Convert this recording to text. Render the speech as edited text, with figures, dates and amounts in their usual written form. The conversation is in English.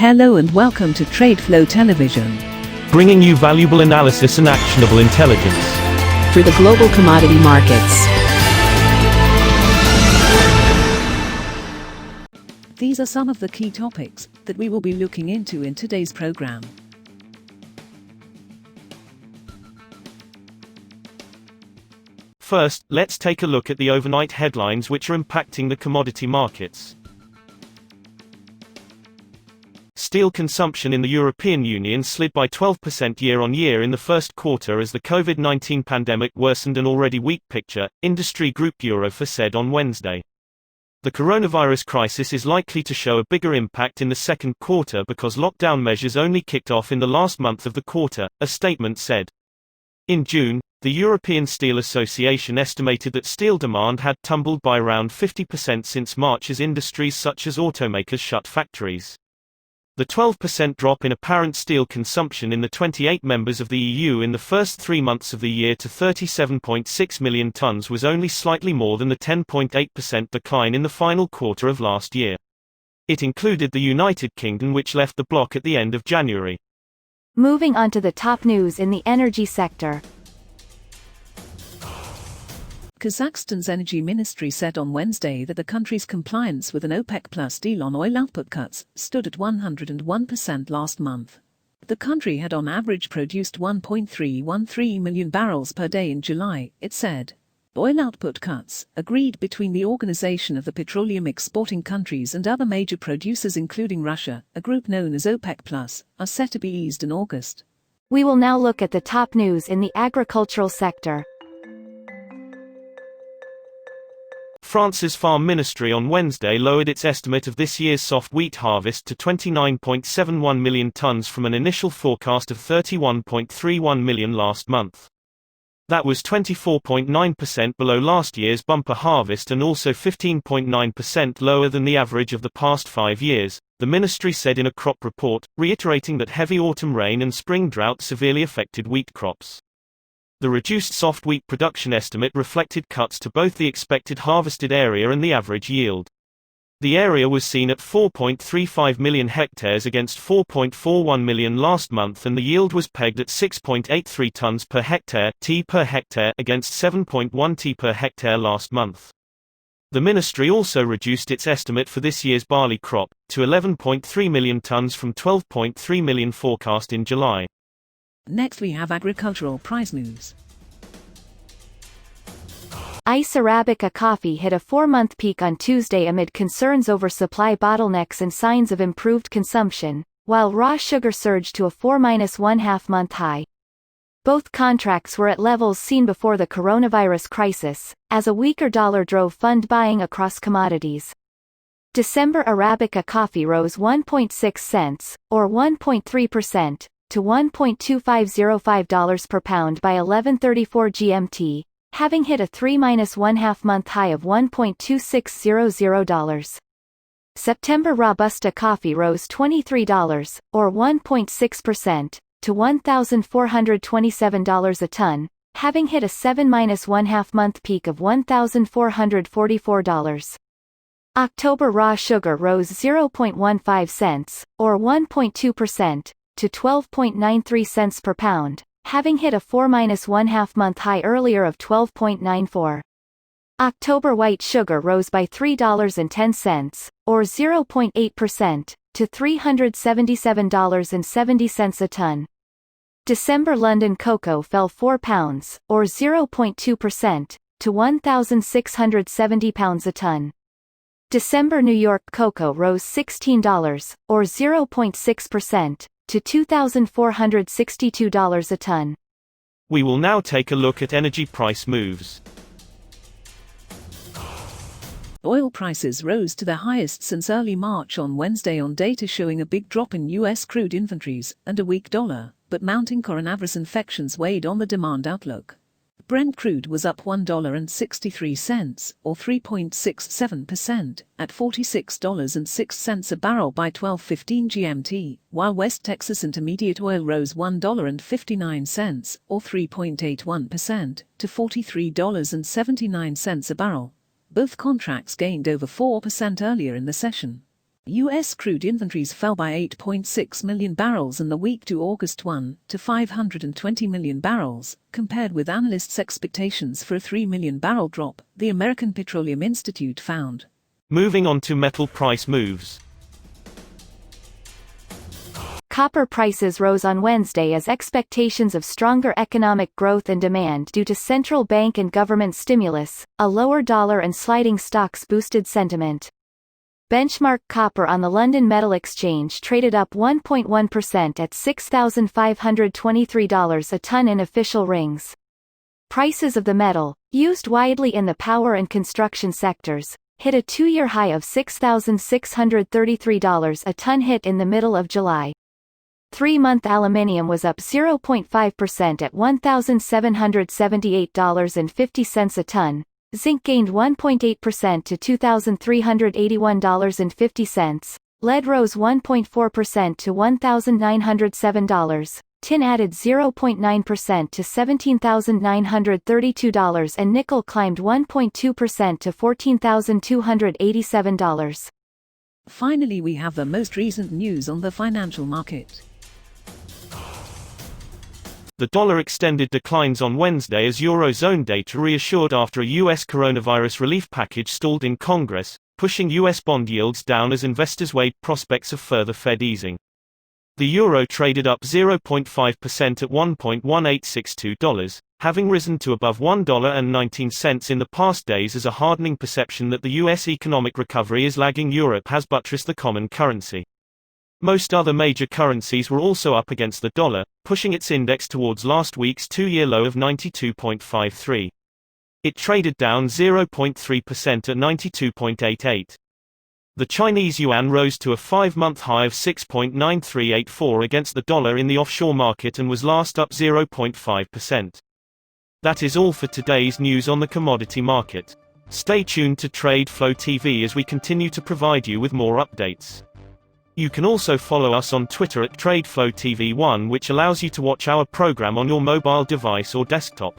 Hello and welcome to TradeFlow Television, bringing you valuable analysis and actionable intelligence through the global commodity markets. These are some of the key topics that we will be looking into in today's program. First, let's take a look at the overnight headlines which are impacting the commodity markets. Steel consumption in the European Union slid by 12% year-on-year in the first quarter as the COVID-19 pandemic worsened an already weak picture, industry group Eurofer said on Wednesday. The coronavirus crisis is likely to show a bigger impact in the second quarter because lockdown measures only kicked off in the last month of the quarter, a statement said. In June, the European Steel Association estimated that steel demand had tumbled by around 50% since March as industries such as automakers shut factories. The 12% drop in apparent steel consumption in the 28 members of the EU in the first 3 months of the year to 37.6 million tons was only slightly more than the 10.8% decline in the final quarter of last year. It included the United Kingdom, which left the bloc at the end of January. Moving on to the top news in the energy sector. Kazakhstan's energy ministry said on Wednesday that the country's compliance with an OPEC+ deal on oil output cuts stood at 101% last month. The country had on average produced 1.313 million barrels per day in July, it said. Oil output cuts, agreed between the Organization of the Petroleum Exporting Countries and other major producers including Russia, a group known as OPEC+, are set to be eased in August. We will now look at the top news in the agricultural sector. France's Farm Ministry on Wednesday lowered its estimate of this year's soft wheat harvest to 29.71 million tons from an initial forecast of 31.31 million last month. That was 24.9% below last year's bumper harvest and also 15.9% lower than the average of the past 5 years, the ministry said in a crop report, reiterating that heavy autumn rain and spring drought severely affected wheat crops. The reduced soft wheat production estimate reflected cuts to both the expected harvested area and the average yield. The area was seen at 4.35 million hectares against 4.41 million last month, and the yield was pegged at 6.83 tons per hectare (T per hectare) against 7.1 T per hectare last month. The ministry also reduced its estimate for this year's barley crop to 11.3 million tons from 12.3 million forecast in July. Next we have agricultural price news. ICE Arabica coffee hit a 4-month peak on Tuesday amid concerns over supply bottlenecks and signs of improved consumption, while raw sugar surged to a 4-1/2-month high. Both contracts were at levels seen before the coronavirus crisis, as a weaker dollar drove fund buying across commodities. December Arabica coffee rose 1.6 cents, or 1.3%, to $1.2505 per pound by 11:34 GMT, having hit a 3-1/2-month high of $1.2600. September Robusta coffee rose $23, or 1.6%, to $1,427 a ton, having hit a 7-1/2-month peak of $1,444. October raw sugar rose 0.15 cents, or 1.2%, to 12.93 cents per pound, having hit a 4-1/2-month high earlier of 12.94. October white sugar rose by $3.10, or 0.8%, to $377.70 a ton. December London cocoa fell 4 pounds, or 0.2%, to £1,670 a ton. December New York cocoa rose $16, or 0.6%, to $2,462 a ton. We will now take a look at energy price moves. Oil prices rose to their highest since early March on Wednesday on data showing a big drop in U.S. crude inventories and a weak dollar, but mounting coronavirus infections weighed on the demand outlook. Brent crude was up $1.63, or 3.67%, at $46.06 a barrel by 12:15 GMT, while West Texas Intermediate oil rose $1.59, or 3.81%, to $43.79 a barrel. Both contracts gained over 4% earlier in the session. U.S. crude inventories fell by 8.6 million barrels in the week to August 1 to 520 million barrels, compared with analysts' expectations for a 3 million barrel drop, the American Petroleum Institute found. Moving on to metal price moves. Copper prices rose on Wednesday as expectations of stronger economic growth and demand due to central bank and government stimulus, a lower dollar and sliding stocks boosted sentiment. Benchmark copper on the London Metal Exchange traded up 1.1% at $6,523 a ton in official rings. Prices of the metal, used widely in the power and construction sectors, hit a two-year high of $6,633 a ton hit in the middle of July. 3-month aluminium was up 0.5% at $1,778.50 a ton. Zinc gained 1.8% to $2,381.50. Lead rose 1.4% to $1,907. Tin added 0.9% to $17,932 and nickel climbed 1.2% to $14,287. Finally, we have the most recent news on the financial market. The dollar extended declines on Wednesday as Eurozone data reassured after a U.S. coronavirus relief package stalled in Congress, pushing U.S. bond yields down as investors weighed prospects of further Fed easing. The euro traded up 0.5% at $1.1862, having risen to above $1.19 in the past days as a hardening perception that the U.S. economic recovery is lagging Europe has buttressed the common currency. Most other major currencies were also up against the dollar, pushing its index towards last week's two-year low of 92.53. It traded down 0.3% at 92.88. The Chinese yuan rose to a 5-month high of 6.9384 against the dollar in the offshore market and was last up 0.5%. That is all for today's news on the commodity market. Stay tuned to TradeFlow TV as we continue to provide you with more updates. You can also follow us on Twitter at TradeFlow TV1, which allows you to watch our program on your mobile device or desktop.